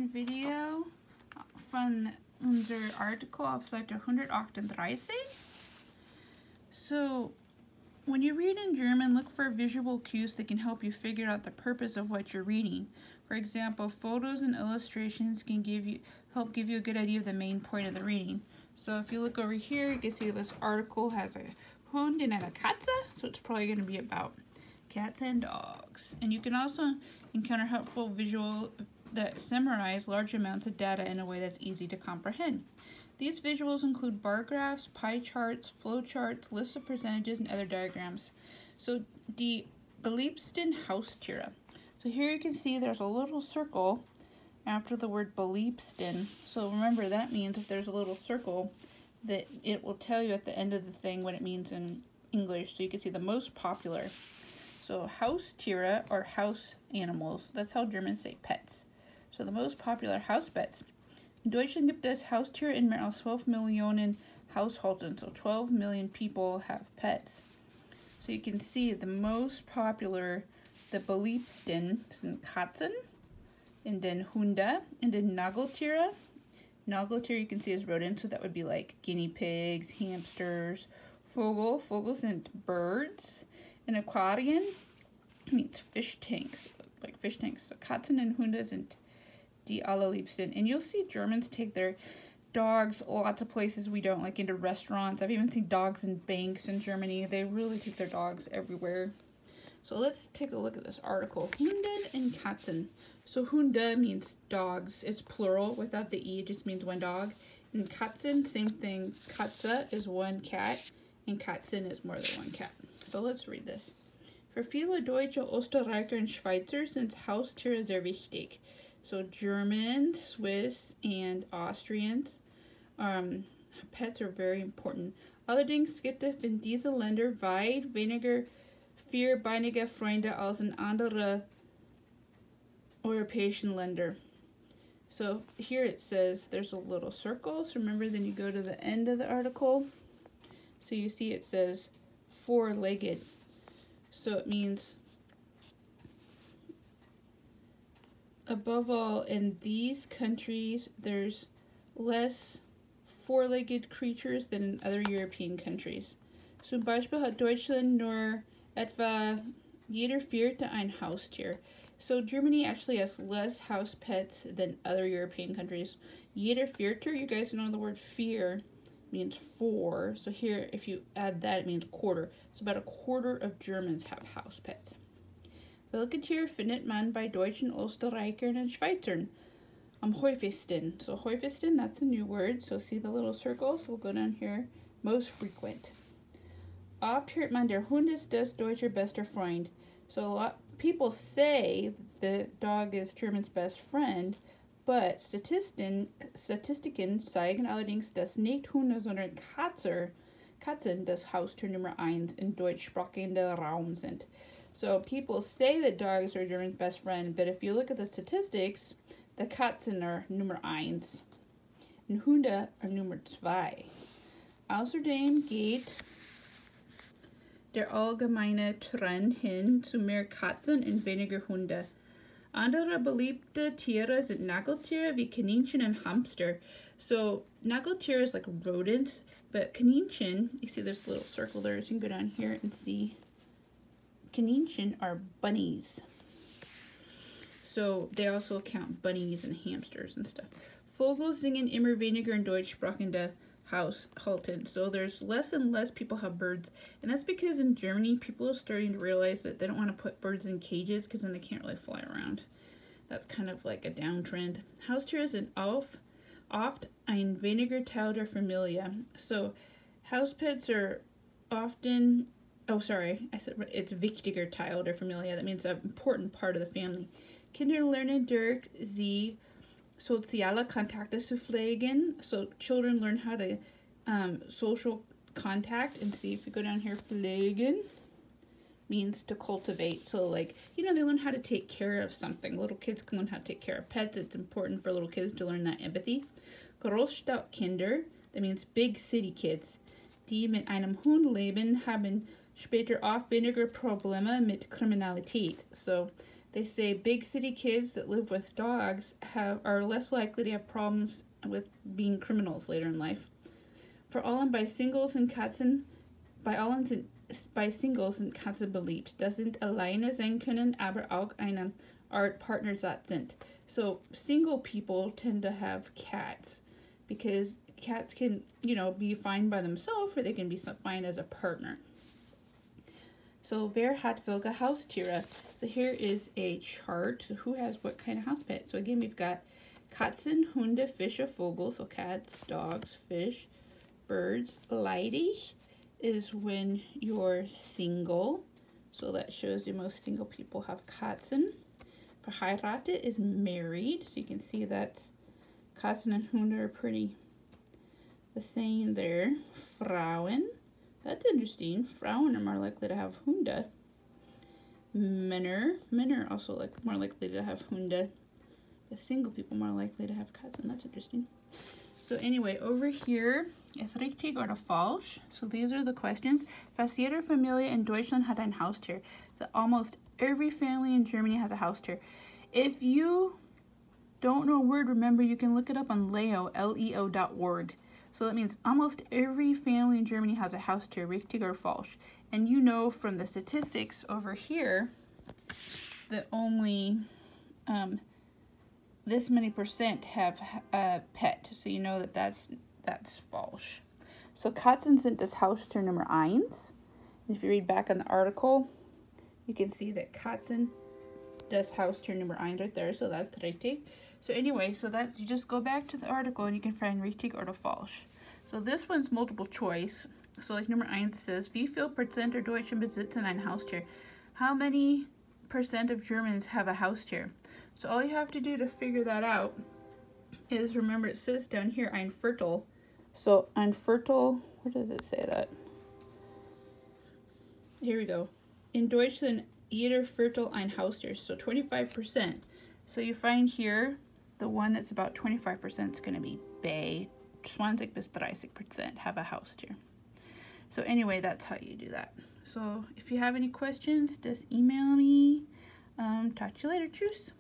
Video von unser Artikel auf Seite 138. So, when you read in German, look for visual cues that can help you figure out the purpose of what you're reading. For example, photos and illustrations can help give you a good idea of the main point of the reading. So if you look over here, you can see this article has a Hund and a Katze, so it's probably going to be about cats and dogs. And you can also encounter helpful visual that summarize large amounts of data in a way that's easy to comprehend. These visuals include bar graphs, pie charts, flow charts, lists of percentages, and other diagrams. So, die beliebsten Haustiere. So here you can see there's a little circle after the word beliebsten. So remember, that means if there's a little circle, that it will tell you at the end of the thing what it means in English. So you can see the most popular. So Haustiere are house animals. That's how Germans say pets. So the most popular Hauspets. In Deutschland gibt es Haustiere in mehr als 12 Millionen Haushalten. So 12 million people have pets. So you can see the most popular, the beliebsten, sind Katzen, and then Hunde, and then Nageltiere. Nageltiere you can see is rodents, so that would be like guinea pigs, hamsters, Vogels and birds. An aquarium means fish tanks, like fish tanks. So Katzen and Hunde sind die allerliebsten. And you'll see Germans take their dogs lots of places we don't, like into restaurants. I've even seen dogs in banks in Germany. They really take their dogs everywhere. So let's take a look at this article. Hunde and Katzen. So Hunde means dogs. It's plural without the E. It just means one dog. And Katzen, same thing. Katze is one cat. And Katzen is more than one cat. So let's read this. Für viele Deutsche, Österreicher und Schweizer sind Haustiere sehr wichtig. So Germans, Swiss, and Austrians, pets are very important. Allerdings gibt es in diesen Ländern weit weniger vierbeinige Freunde als in andere Europäischen Länder. So here it says there's a little circle. So remember, then you go to the end of the article. So you see it says four-legged. So it means, above all, in these countries, there's less four-legged creatures than in other European countries. Zum Beispiel hat Deutschland nur etwa jeder vierte ein Haustier. So Germany actually has less house pets than other European countries. Jeder vierte, you guys know the word vier means four. So here, if you add that, it means quarter. So about a quarter of Germans have house pets. Welche Tiere findet man bei Deutschen, Österreichern und Schweizern? Am häufigsten. So häufigsten, that's a new word. So see the little circles? We'll go down here. Most frequent. Oft hört man, der Hund ist des Deutscher bester Freund. So a lot people say the dog is German's best friend, but Statistiken zeigen allerdings, dass nicht Hunde, sondern Katzen das Haustier Nummer 1 in deutschsprachigen Raum sind. So people say that dogs are German's best friend, but if you look at the statistics, the Katzen are Nummer 1 and Hunde are Nummer 2. Außerdem geht der allgemeine Trend hin zu mehr Katzen und weniger Hunde. Andere beliebte Tiere sind Nageltiere wie Kaninchen und Hamster. So Nageltiere is like rodents, but Kaninchen, you see there's a little circle there, so you can go down here and see. Kaninchen are bunnies. So they also count bunnies and hamsters and stuff. Vogel singen immer weniger in deutschsprachige Haushalten. So there's less and less people have birds. And that's because in Germany, people are starting to realize that they don't want to put birds in cages because then they can't really fly around. That's kind of like a downtrend. Haustiere sind oft ein weniger Teil der Familie. So house pets are often, oh sorry, I said it's wichtiger Teil der Familie. That means an important part of the family. Kinder lernen durch sie soziale Kontakte zu pflegen. So children learn how to social contact, and see if you go down here, pflegen means to cultivate. So like, you know, they learn how to take care of something. Little kids can learn how to take care of pets. It's important for little kids to learn that empathy. Großstadtkinder, that means big city kids. Die mit einem Hund leben, haben später oft weniger Probleme mit Kriminalität. So They say big city kids that live with dogs are less likely to have problems with being criminals later in life. Vor allem bei Singles und Katzen, bei Singles und Katzen beliebt. Das sind alleine sein können, aber auch eine Art Partnersatz sind. So single people tend to have cats because cats can, you know, be fine by themselves or they can be fine as a partner. So wer hat welche Haustiere? So here is a chart. So who has what kind of house pet? So again, we've got Katzen, Hunde, Fische, Vogel. So cats, dogs, fish, birds. Ledig is when you're single. So that shows you most single people have Katzen. Verheiratet is married. So you can see that Katzen and Hunde are pretty the same there. Frauen. That's interesting. Frauen are more likely to have Hunde. Men are also more likely to have Hunde. The single people more likely to have Katzen. That's interesting. So anyway, over here, ist richtig oder falsch? So these are the questions. Fast jede Familie in Deutschland hat ein Haustier. So almost every family in Germany has a haustier. If you don't know a word, remember you can look it up on leo.org. So that means almost every family in Germany has a haustier, richtig or falsch. And you know from the statistics over here that only this many percent have a pet. So you know that that's falsch. So Katzen sind das Haustier Nummer 1. And if you read back on the article, you can see that Katzen das Haustier Nummer 1 right there. So that's richtig. So anyway, so that's, you just go back to the article and you can find richtig oder falsch. So this one's multiple choice. So like Nummer 1 says, wie viel Prozent der Deutschen besitzen ein Haustier? How many percent of Germans have a haustier? So all you have to do to figure that out is, remember it says down here, ein Viertel. So ein Viertel, where does it say that? Here we go. In Deutschland, jeder Viertel ein Haustier. So 25%. So you find here, the one that's about 25% is going to be bei 20 bis 30% have a haustier. So anyway, that's how you do that. So if you have any questions, just email me. Talk to you later. Tschüss.